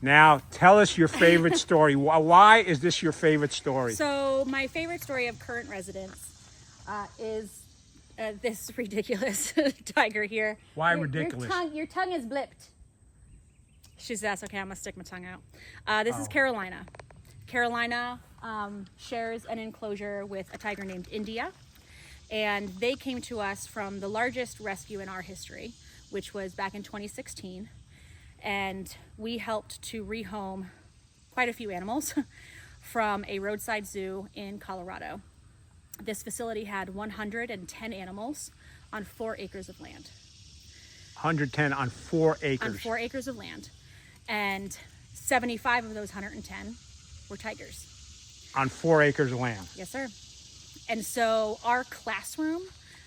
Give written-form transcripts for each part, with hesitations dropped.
Now, tell us your favorite story. Why is this your favorite story? So my favorite story of current residents is this ridiculous tiger here. Why ridiculous? Your tongue is blipped. That's okay. I'm gonna stick my tongue out. This is Carolina. Carolina shares an enclosure with a tiger named India, and they came to us from the largest rescue in our history, which was back in 2016, and we helped to rehome quite a few animals from a roadside zoo in Colorado. This facility had 110 animals on 4 acres of land. 110 on 4 acres. On 4 acres of land. And 75 of those 110 were tigers. On 4 acres of land. Yes, sir. And so our classroom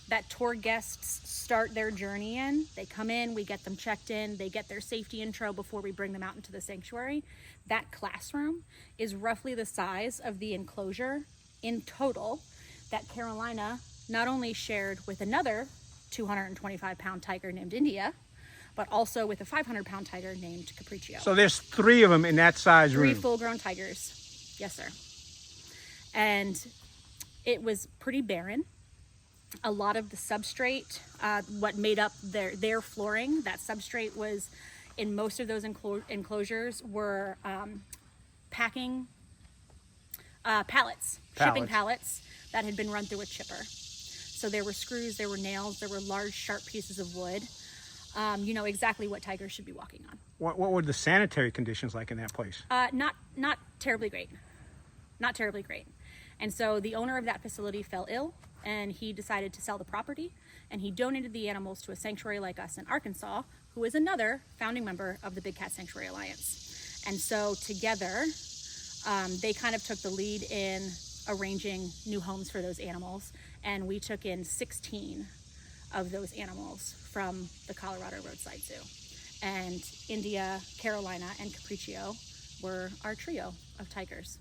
that tour guests start their journey in, they come in, we get them checked in, they get their safety intro before we bring them out into the sanctuary. That classroom is roughly the size of the enclosure in total that Carolina not only shared with another 225-pound tiger named India, but also with a 500-pound tiger named Capriccio. So there's 3 of them in that size room. 3 full-grown tigers. Yes, sir. And it was pretty barren. A lot of the substrate, what made up their flooring, that substrate was, in most of those enclosures, were packing pallets, shipping pallets that had been run through a chipper. So there were screws, there were nails, there were large, sharp pieces of wood. You know exactly what tigers should be walking on. What were the sanitary conditions like in that place? Not terribly great. Not terribly great. And so the owner of that facility fell ill, and he decided to sell the property, and he donated the animals to a sanctuary like us in Arkansas, who is another founding member of the Big Cat Sanctuary Alliance. And so together, they kind of took the lead in arranging new homes for those animals, and we took in 16 of those animals from the Colorado Roadside Zoo. And India, Carolina, and Capriccio were our trio of tigers.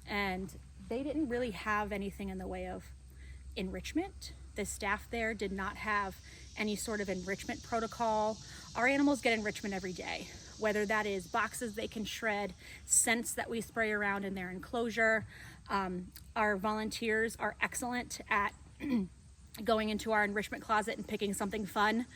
And they didn't really have anything in the way of enrichment. The staff there did not have any sort of enrichment protocol. Our animals get enrichment every day, whether that is boxes they can shred, scents that we spray around in their enclosure. Our volunteers are excellent at going into our enrichment closet and picking something fun.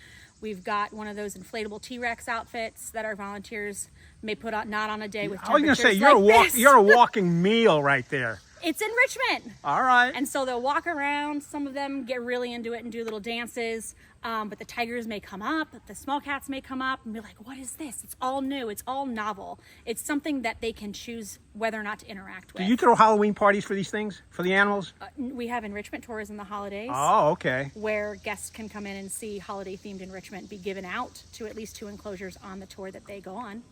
We've got one of those inflatable T-Rex outfits that our volunteers may put on, not on a day with temperatures like this. You're a walking meal right there. It's enrichment. All right. And so they'll walk around. Some of them get really into it and do little dances. But the tigers may come up, the small cats may come up and be like, what is this? It's all new. It's all novel. It's something that they can choose whether or not to interact with. Do you throw Halloween parties for these things, for the animals? We have enrichment tours in the holidays. Oh, okay. Where guests can come in and see holiday-themed enrichment be given out to at least 2 enclosures on the tour that they go on.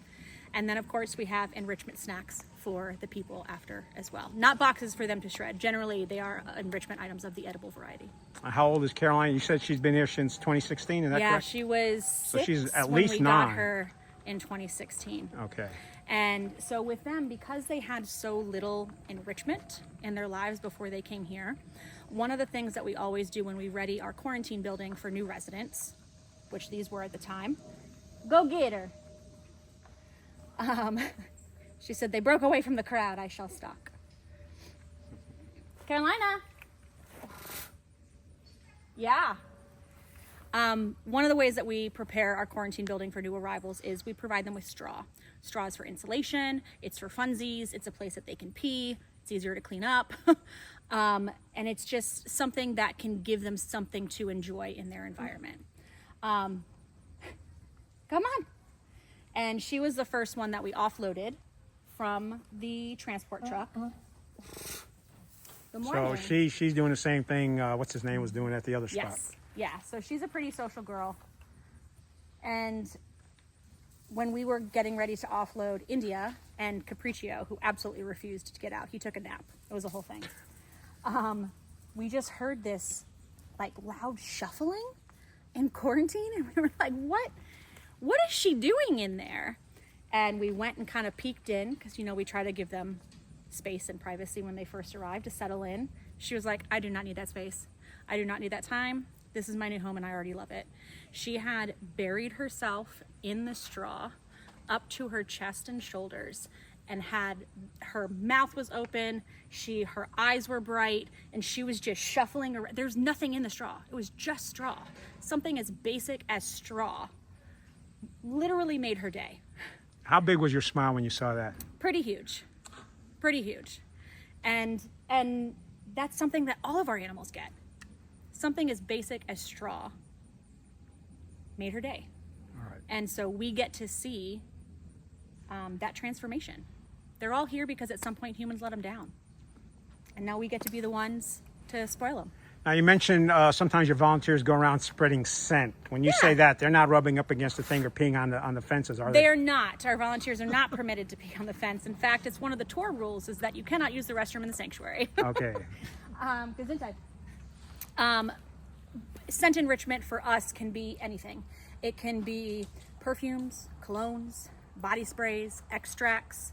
And then, of course, we have enrichment snacks for the people after as well. Not boxes for them to shred. Generally, they are enrichment items of the edible variety. How old is Caroline? You said she's been here since 2016, is that correct? Yeah, she was 6 so she's at when least we 9. got her in 2016. Okay. And so with them, because they had so little enrichment in their lives before they came here, one of the things that we always do when we ready our quarantine building for new residents, which these were at the time, go get her. She said, they broke away from the crowd, I shall stalk. Carolina. Yeah. One of the ways that we prepare our quarantine building for new arrivals is we provide them with straw. Straw is for insulation, it's for funsies, it's a place that they can pee, it's easier to clean up. And it's just something that can give them something to enjoy in their environment. Come on. And she was the first one that we offloaded from the transport truck. Good morning. So she's doing the same thing, what's his name was doing at the other spot. Yes, yeah, so she's a pretty social girl. And when we were getting ready to offload India and Capriccio, who absolutely refused to get out, he took a nap. It was a whole thing. We just heard this like loud shuffling in quarantine, and we were like, what is she doing in there? And we went and kind of peeked in, because, you know, we try to give them space and privacy when they first arrive to settle in. She was like, I do not need that space. I do not need that time. This is my new home and I already love it. She had buried herself in the straw up to her chest and shoulders and her mouth was open, her eyes were bright, and she was just shuffling around. There's nothing in the straw. It was just straw. Something as basic as straw literally made her day. How big was your smile when you saw that? Pretty huge. Pretty huge. And that's something that all of our animals get. Something as basic as straw made her day. All right. And so we get to see that transformation. They're all here because at some point humans let them down. And now we get to be the ones to spoil them. Now you mentioned sometimes your volunteers go around spreading scent. When you say that, they're not rubbing up against the thing or peeing on the fences, are they? They are not. Our volunteers are not permitted to pee on the fence. In fact, it's one of the tour rules is that you cannot use the restroom in the sanctuary. Okay. Scent enrichment for us can be anything. It can be perfumes, colognes, body sprays, extracts.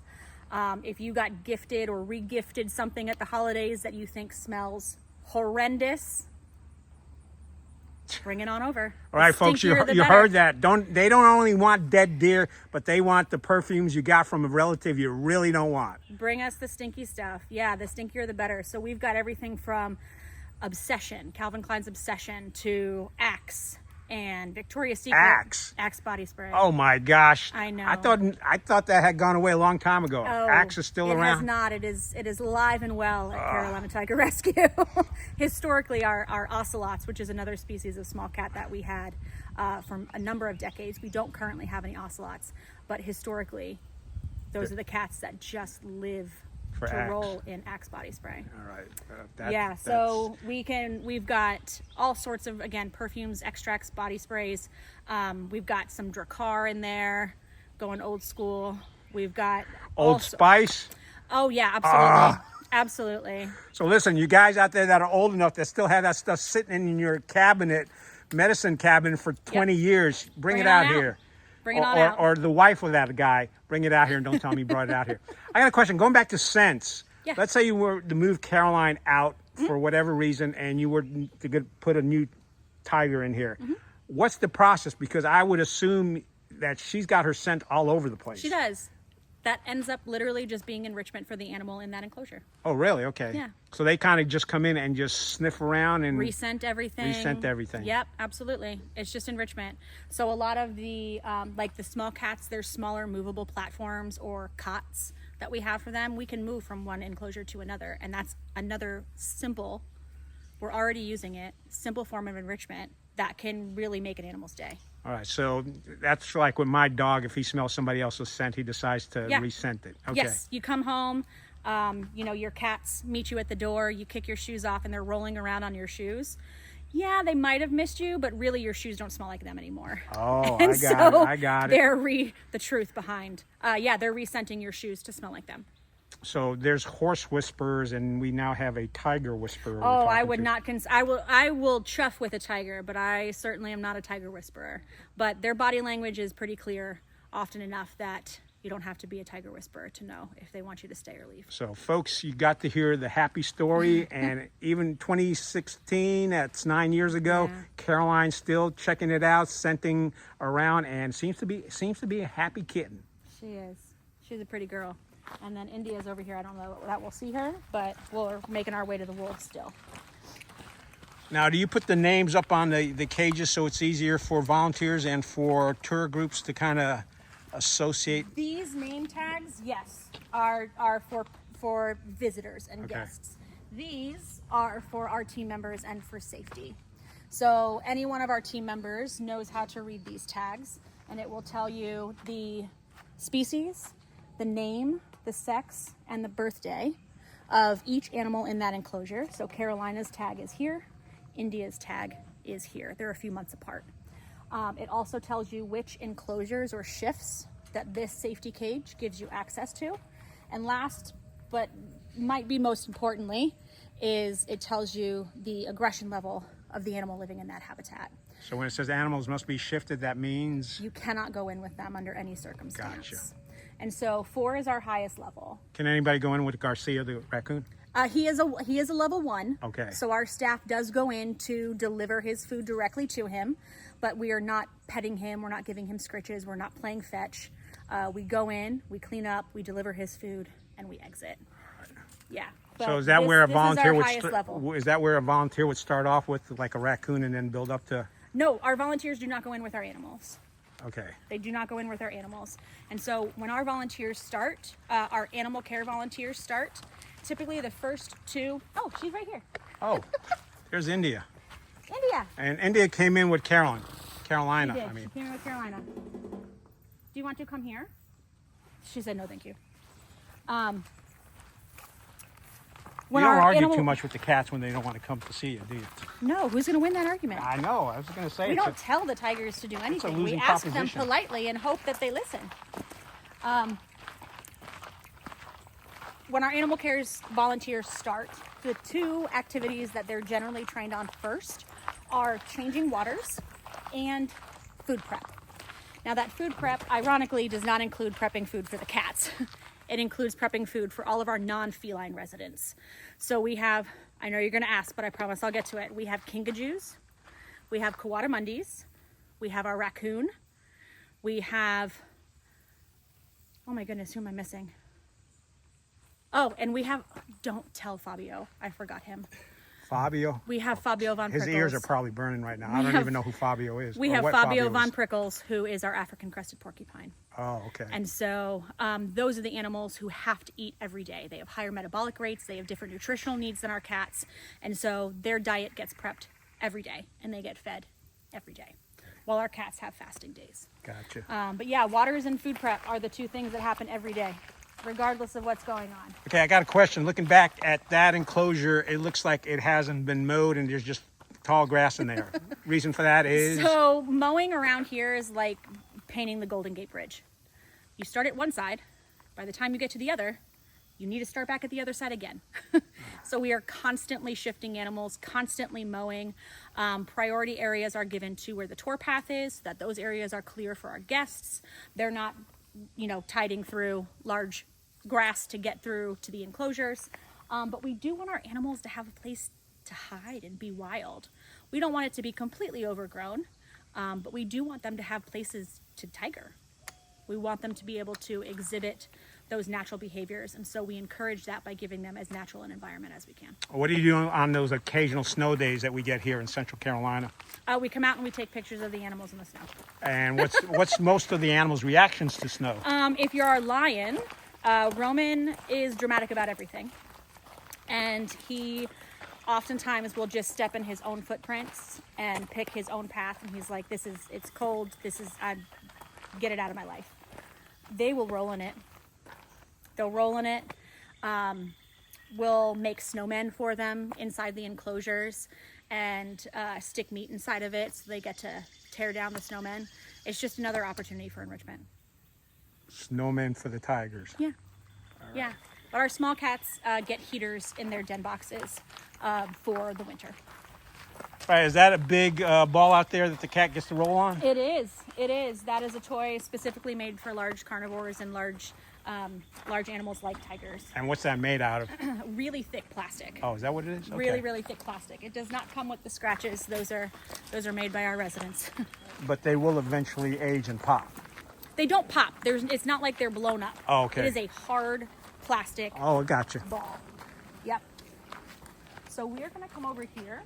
If you got gifted or re-gifted something at the holidays that you think smells horrendous, bring it on over. All right, folks, you heard that. They don't only want dead deer, but they want the perfumes you got from a relative you really don't want. Bring us the stinky stuff. Yeah, the stinkier the better. So we've got everything from Obsession, Calvin Klein's Obsession, to Axe and Victoria's Secret. Axe body spray. Oh my gosh. I know. I thought that had gone away a long time ago. Oh, Axe is still around? It has not. It is alive and well at Carolina Tiger Rescue. Historically, our ocelots, which is another species of small cat that we had from a number of decades. We don't currently have any ocelots, but historically, those are the cats that just live to Axe. roll in Axe body spray. All right. So we've got all sorts of, again, perfumes, extracts, body sprays. We've got some Drakkar in there, going old school. We've got Old Spice. Oh yeah, absolutely. Absolutely. So listen, you guys out there that are old enough that still have that stuff sitting in your cabinet, medicine cabinet for 20 years, bring it out here. Bring it on out. Or the wife of that guy, bring it out here and don't tell me you brought it out here. I got a question. Going back to scents. Yeah. Let's say you were to move Caroline out for whatever reason and you were to put a new tiger in here. What's the process? Because I would assume that she's got her scent all over the place. She does. That ends up literally just being enrichment for the animal in that enclosure. Oh, really? Okay. Yeah. So they kind of just come in and just sniff around and Rescent everything. Yep, absolutely. It's just enrichment. So a lot of the, like the small cats, there's smaller movable platforms or cots that we have for them. We can move from one enclosure to another. And that's another simple, we're already using it, simple form of enrichment that can really make an animal's day. All right, so that's like with my dog. If he smells somebody else's scent, he decides to rescent it. Okay. Yes, you come home, your cats meet you at the door, you kick your shoes off and they're rolling around on your shoes. Yeah, they might have missed you, but really your shoes don't smell like them anymore. Oh, and I got it. They're the truth behind. They're rescenting your shoes to smell like them. So there's horse whisperers, and we now have a tiger whisperer. Oh, I would not. I will chuff with a tiger, but I certainly am not a tiger whisperer. But their body language is pretty clear, often enough that you don't have to be a tiger whisperer to know if they want you to stay or leave. So, folks, you got to hear the happy story, and even 2016, that's 9 years ago, Caroline's still checking it out, scenting around, and seems to be a happy kitten. She is. She's a pretty girl. And then India's over here. I don't know that we'll see her, but we're making our way to the wolves still. Now, do you put the names up on the cages so it's easier for volunteers and for tour groups to kind of associate? These name tags, yes, are for visitors and guests. These are for our team members and for safety. So any one of our team members knows how to read these tags, and it will tell you the species, the name, the sex, and the birthday of each animal in that enclosure. So Carolina's tag is here, India's tag is here. They're a few months apart. It also tells you which enclosures or shifts that this safety cage gives you access to. And last, but might be most importantly, is it tells you the aggression level of the animal living in that habitat. So when it says animals must be shifted, that means? You cannot go in with them under any circumstance. Gotcha. And so 4 is our highest level. Can anybody go in with Garcia, the raccoon? He is a level 1. Okay. So our staff does go in to deliver his food directly to him, but we are not petting him. We're not giving him scritches. We're not playing fetch. We go in, we clean up, we deliver his food, and we exit. Yeah. So But is that where a this is volunteer our would highest level. is that where a volunteer would start off with like a raccoon and then build up to? No, our volunteers do not go in with our animals. Okay. They do not go in with our animals. And so when our volunteers start, our animal care volunteers start, typically the first two, oh, she's right here. Oh, there's India. India. And India came in with Carolina. She did. I mean, She came in with Carolina. Do you want to come here? She said no, thank you. you don't argue too much with the cats when they don't want to come to see you, do you? No, who's going to win that argument? I know. I was going to say. We don't tell the tigers to do anything. We losing ask them proposition. politely and hope that they listen. When our animal cares volunteers start, the two activities that they're generally trained on first are changing waters and food prep. Now that food prep, ironically, does not include prepping food for the cats. It includes prepping food for all of our non-feline residents. So we have, I know you're gonna ask, but I promise I'll get to it. We have kinkajous, we have coatamundis, we have our raccoon, we have, oh my goodness, who am I missing? Oh, and we have, don't tell Fabio, I forgot him. Fabio. We have Fabio von Prickles. His ears are probably burning right now. I don't even know who Fabio is. We or have what Fabio von is. Prickles, who is our African crested porcupine. Oh, okay. And so those are the animals who have to eat every day. They have higher metabolic rates, they have different nutritional needs than our cats, and so their diet gets prepped every day, and they get fed every day, while our cats have fasting days. Gotcha. But yeah, waters and food prep are the two things that happen every day, regardless of what's going on. Okay, I got a question. Looking back at that enclosure, it looks like it hasn't been mowed and there's just tall grass in there. Reason for that is? So mowing around here is like painting the Golden Gate Bridge. You start at one side, by the time you get to the other, you need to start back at the other side again. So we are constantly shifting animals, constantly mowing. Priority areas are given to where the tour path is, so that those areas are clear for our guests. They're not, tiding through large grass to get through to the enclosures. But we do want our animals to have a place to hide and be wild. We don't want it to be completely overgrown, but we do want them to have places to tiger. We want them to be able to exhibit those natural behaviors, and so we encourage that by giving them as natural an environment as we can. What do you do on those occasional snow days that we get here in Central Carolina? We come out and we take pictures of the animals in the snow. And what's most of the animals' reactions to snow? If you're our lion, Roman is dramatic about everything, and he oftentimes will just step in his own footprints and pick his own path, and he's like, it's cold, get it out of my life. They will roll in it. They'll roll in it. We'll make snowmen for them inside the enclosures and stick meat inside of it so they get to tear down the snowmen. It's just another opportunity for enrichment. Snowmen for the tigers. Yeah. Yeah. But our small cats get heaters in their den boxes for the winter. Right, is that a big ball out there that the cat gets to roll on? It is. It is. That is a toy specifically made for large carnivores and large animals like tigers. And what's that made out of? Really thick plastic. Oh, is that what it is? Okay. Really, really thick plastic. It does not come with the scratches. Those are made by our residents. But they will eventually age and pop. They don't pop. It's not like they're blown up. Oh, okay. It is a hard plastic Oh, gotcha. ball. Yep. So we're going to come over here.